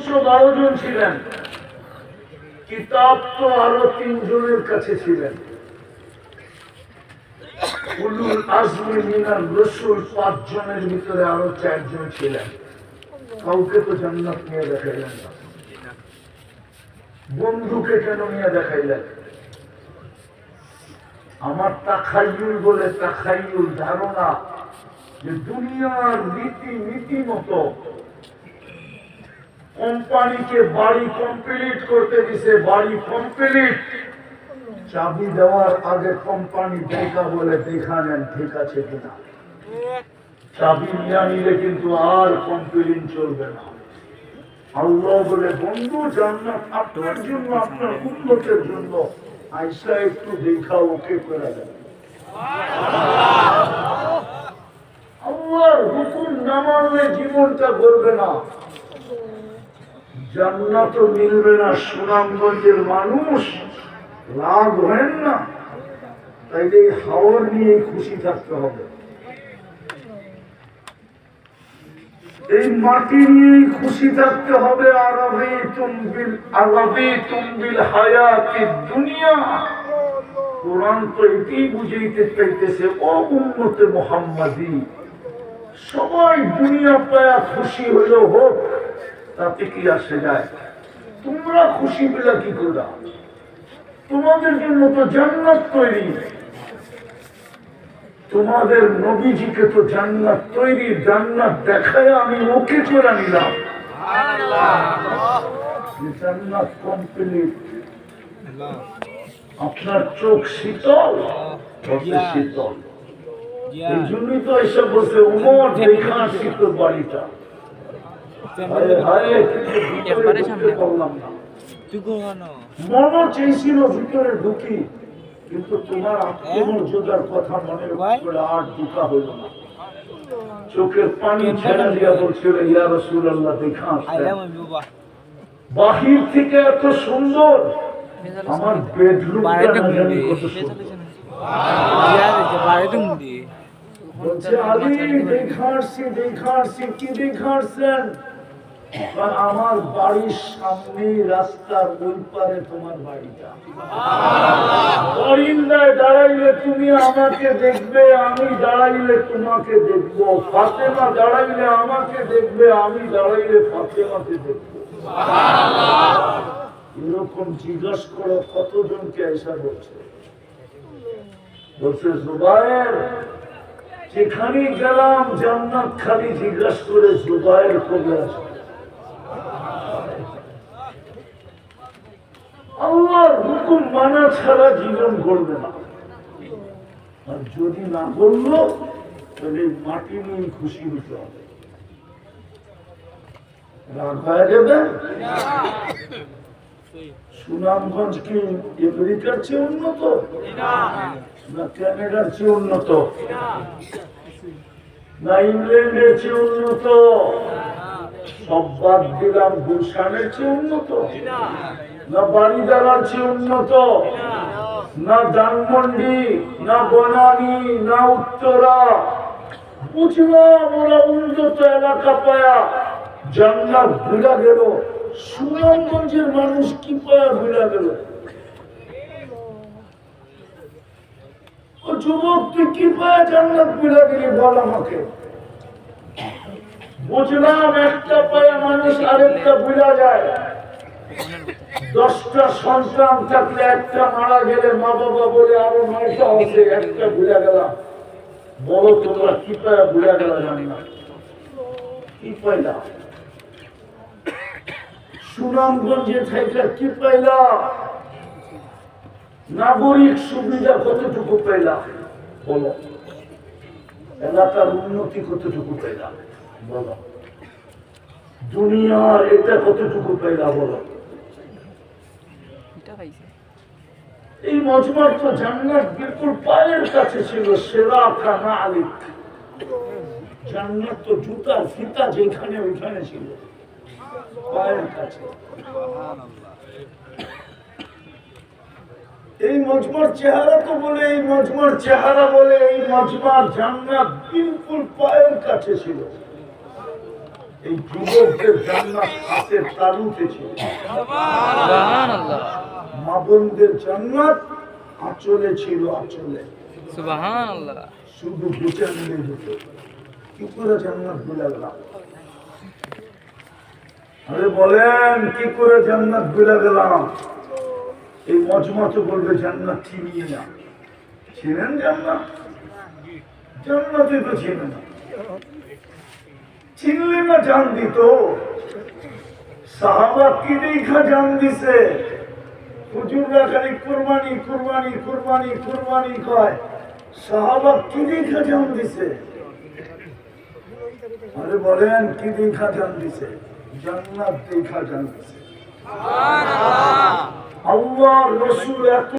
112 জন ছিলেন, কিতাব তো আরো 3 জনের কাছে ছিলেন। উলুল আজমি মিনার রাসূল 5 জনের ভিতরে আরো 4 জন ছিলেন। কাউকে তো জান্নাত নিয়ে দেখাইলেন না, বন্ধুকে কেন নিয়ে দেখাইলেন? আমার তাখাইয়ুল বলে, তাখাইয়ুল ধারণা যে দুনিয়ার নীতি মতো কোম্পানিকে বাড়ি কমপ্লিট করতে দিছে, বাড়ি কমপ্লিট, চাবি দেওয়ার আগে কোম্পানি দেখা বলে দেখা নেন ঠিক আছে কিনা। চাবি নিয়ে নিলে কিন্তু আর কমপ্লেন চলবে না। আল্লাহ বলে বন্ধু জান্নাত আপনার জন্য, আপনার উম্মতের জন্য, আইসা একটু দেখা ওকে করে দেন। আল্লাহর হুকুম না মানলে জীবনটা গড়বে না, জান্নাত মিলবে না। সুনামগঞ্জের মানুষ লাভ হয় না, তাইলে হাওর নিয়ে খুশি থাকতে হবে, এই মাটি নিয়ে খুশি থাকতে হবে। আরাবিতুম বিল হায়াতিদ দুনিয়া, কোরআন তো এটি বুঝাইতে চাইতেছে, ও উম্মতে মুহাম্মাদি, সবাই দুনিয়া পায়া খুশি হইল হোক, তাতে কি আসে যায়? তোমরা খুশি পেলা কি করবা? তোমাদের জন্য তো জান্নাত তৈরি, তোমাদের নবীজিকে তো জান্নাত তৈরি, জান্নাত দেখায় আমি ওকে করে নিলাম, জান্নাত কমপ্লিট। আপনার চোখ শীতল, শীতল, এই জন্যই তো এসব বলছে উমর দেখা শীত বাড়িটা। মনে চেয়েছিল ভিতরে ঢুকি, কিন্তু তোমার আত্মমর্যাদার কথা মনে করে আর ঢুকা হইল না। চোখের পানি ছেড়ে দিয়া বলছিল ইয়া রাসূলুল্লাহ দেখা বাহির থেকে এত সুন্দর, আমার বেডরুমটা না জানি কত সুন্দর। বলছে আলী দেখাচ্ছি কি দেখাচ্ছেন? আমার বাড়ির সামনে রাস্তার ওই পারে তোমার বাড়িটা, দাঁড়াইলে তুমি আমাকে দেখবে, আমি দাঁড়াইলে তোমাকে দেখবো, ফাতেমা দাঁড়াইলে আমাকে দেখবে, আমি দাঁড়াইলে ফাতেমাকে দেখবো। এরকম জিজ্ঞাসা করো কতজনকে এসা বলছে। বলছে জুবায়ের, যেখানে গেলাম জান্নাত খালি জিজ্ঞাসা করে জুবায়ের কবে আসবে। আল্লাহর হুকুম মানা ছাড়া জীবন গড়বে না, আর যদি না করলো তাহলে মাটি নিয়ে খুশি হতে হবে। রাগ হয়ে যাবে। সুনামগঞ্জ কি আমেরিকার চেয়ে উন্নত না কানাডার চেয়ে উন্নত না ইংল্যান্ডের চেয়ে উন্নত? সব বাদ দিলাম, গুলশানের চেয়ে উন্নত না বাড়িদারার চেয়ে উন্নত না ধানমন্ডি না বনানী না উত্তরা? বুঝলাম ওরা উন্নত এলাকা পায়া জান্নাত ভুলা গেল, সুনামগঞ্জের মানুষ কি পায়া ভুলা গেল? ও যুবক তুই কি পায়া জান্নাত ভুলা গেলি বল আমাকে। বুঝলাম একটা পায়া মানুষ আরেকটা ভুলা যায়, 10টা সন্তান থাকলে একটা মারা গেলে মা বাবা বলে আরো 9টা আছে, একটা ভুলা গেলাম। বলো তোমরা কি পায়া ভুলা গেল? জান্নাত কি পাইলা? সুনামগঞ্জে থেকে কি পাইলা? নাগরিক সুবিধা কতটুকু পাইলা বলো? এলাকার উন্নতি কতটুকু পাইলা বলো? দুনিয়ার এটা কতটুকু পাইলা বলো? এই মজমার তো জান্নাত বিলকুল পায়ের কাছে ছিল, সেরা খানা আলিক। জান্নাত তো জুতার ফিতা যেখানে ওইখানে ছিল, পায়ের কাছে। এই মজমার চেহারা তো বলে, এই মজমার চেহারা বলে, এই মজমার জান্নাত বিলকুল পায়ের কাছে ছিল। এই যুবকদের জান্নাত হাতের তালুতে ছিল, মা বোনদের জান্নাত আঁচলে ছিল, আঁচলে। সুবহানাল্লাহ। শুধু বেঁচে নিয়ে যেত। কি করে জান্নাত ভুলে গেলাম? আরে বলেন, কি করে জান্নাত ভুলে গেলাম? এই মজমা তো বলবে জান্নাত চিনিয়ে না। ছিলেন জান্নাত? জান্নাতে তো ছিলেন না। চিনলে না জান দিত? সাহাবা কি দেখা জান দিছে? হুজুররা খালি কুরবানি কুরবানি কুরবানি কুরবানি কয়, সাহাবা কি দেখা জান দিছে? আরে বলেন, কি দেখা জান দিছে? জান্নাত দেখা জান দিছে। আল্লাহ রসুল এত